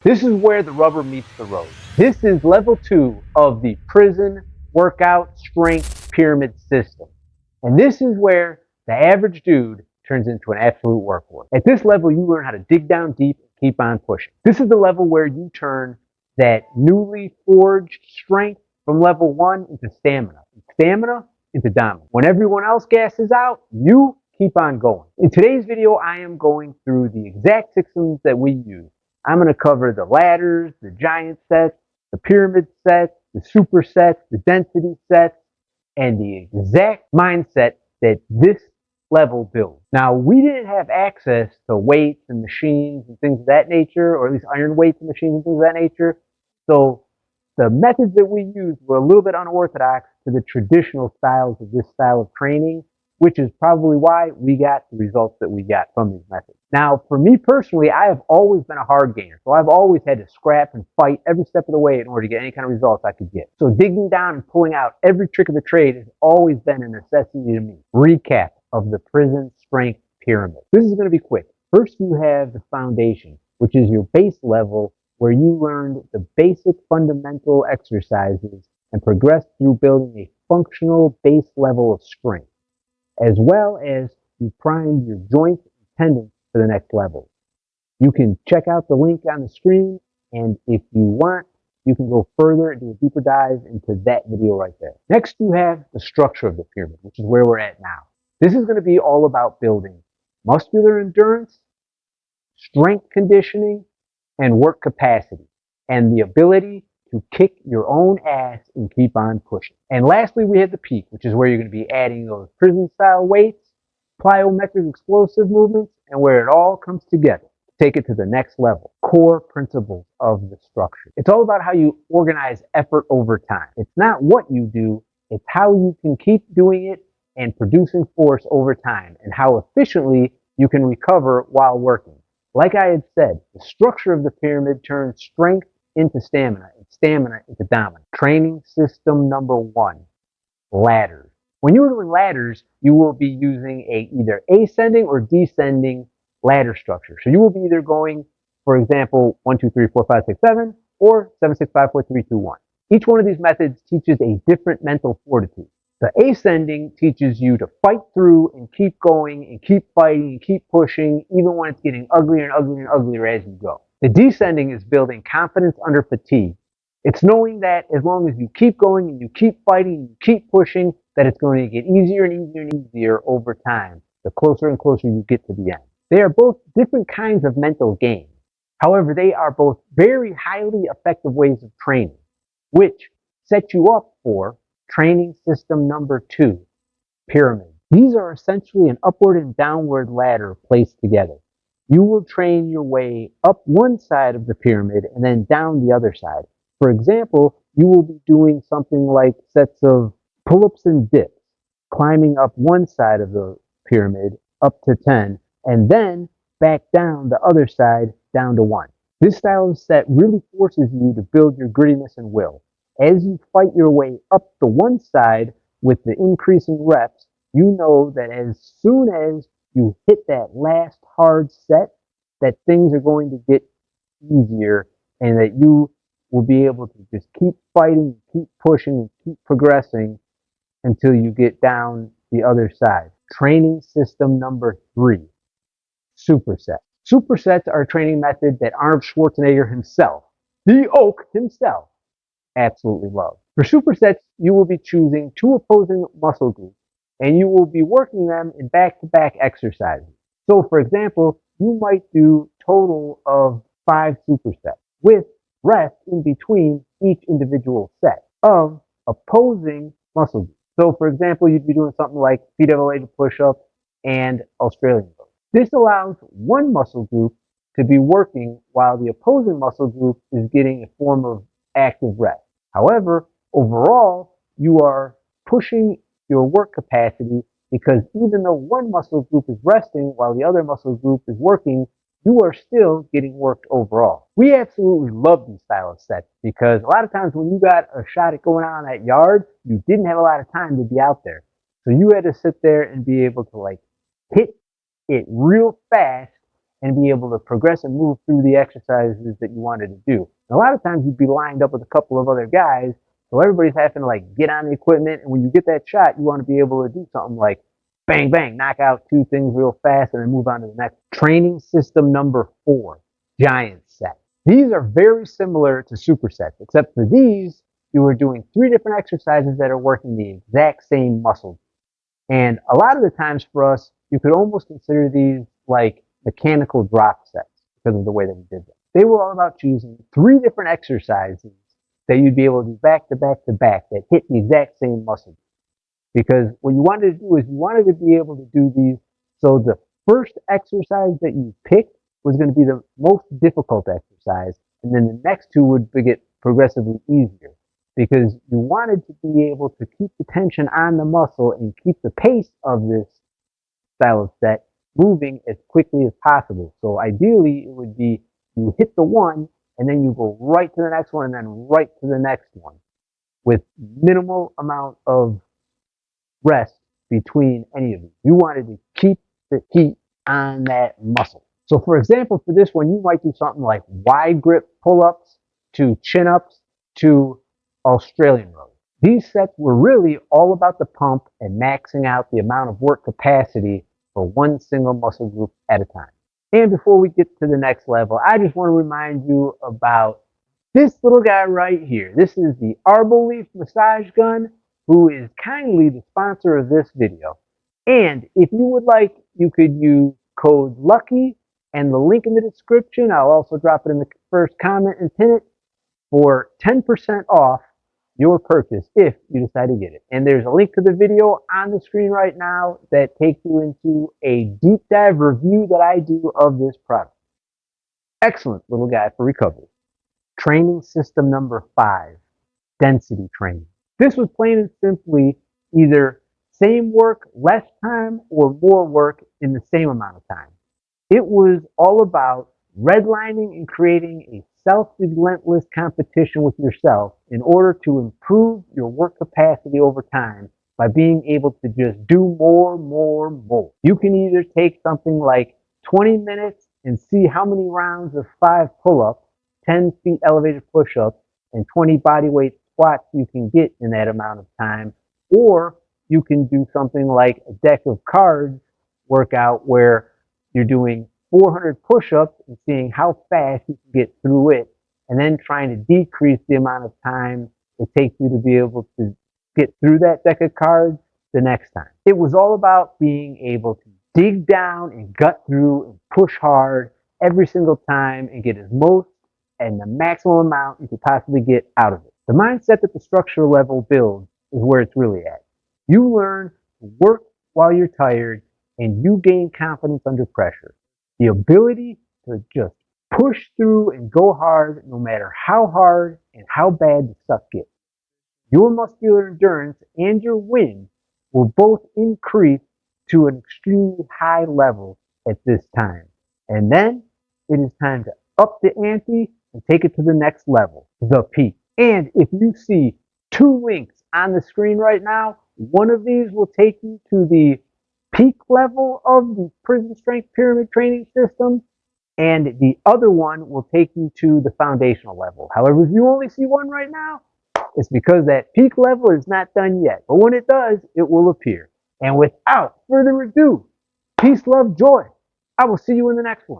This is where the rubber meets the road. This is level 2 of the prison workout strength pyramid system. And this is where the average dude turns into an absolute workhorse. At this level, you learn how to dig down deep and keep on pushing. This is the level where you turn that newly forged strength from level 1 into stamina. Stamina into dominance. When everyone else gasses out, you keep on going. In today's video, I am going through the exact systems that we use. I'm going to cover the ladders, the giant sets, the pyramid sets, the supersets, the density sets, and the exact mindset that this level builds. Now, we didn't have access to weights and machines and things of that nature, or at least iron weights and machines and things of that nature. So the methods that we used were a little bit unorthodox to the traditional styles of this style of training, which is probably why we got the results that we got from these methods. Now, for me personally, I have always been a hard gainer, so I've always had to scrap and fight every step of the way in order to get any kind of results I could get. So digging down and pulling out every trick of the trade has always been a necessity to me. Recap of the prison strength pyramid. This is going to be quick. First, you have the foundation, which is your base level where you learned the basic fundamental exercises and progressed through building a functional base level of strength, as well as you primed your joints and tendons for the next level. You can check out the link on the screen, and if you want, you can go further and do a deeper dive into that video right there. Next, you have the structure of the pyramid, which is where we're at now. This is going to be all about building muscular endurance, strength conditioning, and work capacity, and the ability to kick your own ass and keep on pushing. And lastly, we have the peak, which is where you're going to be adding those prison-style weights, plyometric explosive movements, and where it all comes together to take it to the next level. Core principles of the structure. It's all about how you organize effort over time. It's not what you do, it's how you can keep doing it and producing force over time, and how efficiently you can recover while working. Like I had said, the structure of the pyramid turns strength into stamina and stamina into dominance. Training system number 1, ladders. When you're doing ladders, you will be using either ascending or descending ladder structure. So you will be either going, for example, 1, 2, 3, 4, 5, 6, 7, or 7, 6, 5, 4, 3, 2, 1. Each one of these methods teaches a different mental fortitude. The ascending teaches you to fight through and keep going and keep fighting and keep pushing, even when it's getting uglier and uglier and uglier as you go. The descending is building confidence under fatigue. It's knowing that as long as you keep going and you keep fighting and you keep pushing, that it's going to get easier and easier and easier over time, the closer and closer you get to the end. They are both different kinds of mental games. However, they are both very highly effective ways of training, which set you up for training system number 2, pyramid. These are essentially an upward and downward ladder placed together. You will train your way up one side of the pyramid and then down the other side. For example, you will be doing something like sets of pull-ups and dips, climbing up one side of the pyramid up to 10, and then back down the other side down to 1. This style of set really forces you to build your grittiness and will. As you fight your way up the one side with the increasing reps, you know that as soon as you hit that last hard set, that things are going to get easier and that you will be able to just keep fighting, keep pushing, and keep progressing until you get down the other side. Training system number 3, supersets. Supersets are a training method that Arnold Schwarzenegger himself, the Oak himself, absolutely love. For supersets, you will be choosing 2 opposing muscle groups and you will be working them in back-to-back exercises. So for example, you might do a total of 5 supersets with rest in between each individual set of opposing muscle groups. So for example, you'd be doing something like feet elevated push-up and Australian rows. This allows one muscle group to be working while the opposing muscle group is getting a form of active rest. However, overall, you are pushing your work capacity because even though one muscle group is resting while the other muscle group is working, you are still getting worked overall. We absolutely love these style of sets because a lot of times when you got a shot at going on that yard, you didn't have a lot of time to be out there. So you had to sit there and be able to hit it real fast and be able to progress and move through the exercises that you wanted to do. And a lot of times you'd be lined up with a couple of other guys, so everybody's having to like get on the equipment, and when you get that shot, you want to be able to do something like bang, bang, knock out two things real fast and then move on to the next. Training system number 4, giant set. These are very similar to supersets, except for these, you are doing 3 different exercises that are working the exact same muscle. And a lot of the times for us, you could almost consider these like mechanical drop sets because of the way that we did them. They were all about choosing 3 different exercises that you'd be able to do back to back to back that hit the exact same muscle. Because what you wanted to do is you wanted to be able to do these so the first exercise that you picked was going to be the most difficult exercise, and then the next 2 would get progressively easier. Because you wanted to be able to keep the tension on the muscle and keep the pace of this style of set moving as quickly as possible. So ideally, it would be you hit the one, and then you go right to the next one, and then right to the next one with minimal amount of rest between any of these. You wanted to keep the heat on that muscle. So for example, for this one, you might do something like wide grip pull-ups to chin-ups to Australian rows. These sets were really all about the pump and maxing out the amount of work capacity for one single muscle group at a time. And before we get to the next level, I just want to remind you about this little guy right here. This is the Arboleaf massage gun, who is kindly the sponsor of this video. And if you would like, you could use code LUCKY and the link in the description. I'll also drop it in the first comment and pin it for 10% off your purchase if you decide to get it. And there's a link to the video on the screen right now that takes you into a deep dive review that I do of this product. Excellent little guy for recovery. Training system number 5, density training. This was plain and simply either same work, less time, or more work in the same amount of time. It was all about redlining and creating a self-relentless competition with yourself in order to improve your work capacity over time by being able to just do more. You can either take something like 20 minutes and see how many rounds of 5 pull-ups, 10 feet elevated push-ups, and 20 bodyweight squats you can get in that amount of time, or you can do something like a deck of cards workout where you're doing 400 push-ups and seeing how fast you can get through it, and then trying to decrease the amount of time it takes you to be able to get through that deck of cards the next time. It was all about being able to dig down and gut through and push hard every single time and get as most and the maximum amount you could possibly get out of it. The mindset that the structure level builds is where it's really at. You learn to work while you're tired, and you gain confidence under pressure. The ability to just push through and go hard no matter how hard and how bad the stuff gets. Your muscular endurance and your wind will both increase to an extremely high level at this time. And then it is time to up the ante and take it to the next level, the peak. And if you see 2 links on the screen right now, one of these will take you to the peak level of the prison strength pyramid training system, and the other one will take you to the foundational level. However, if you only see one right now, it's because that peak level is not done yet. But when it does, it will appear. And without further ado, peace, love, joy. I will see you in the next one.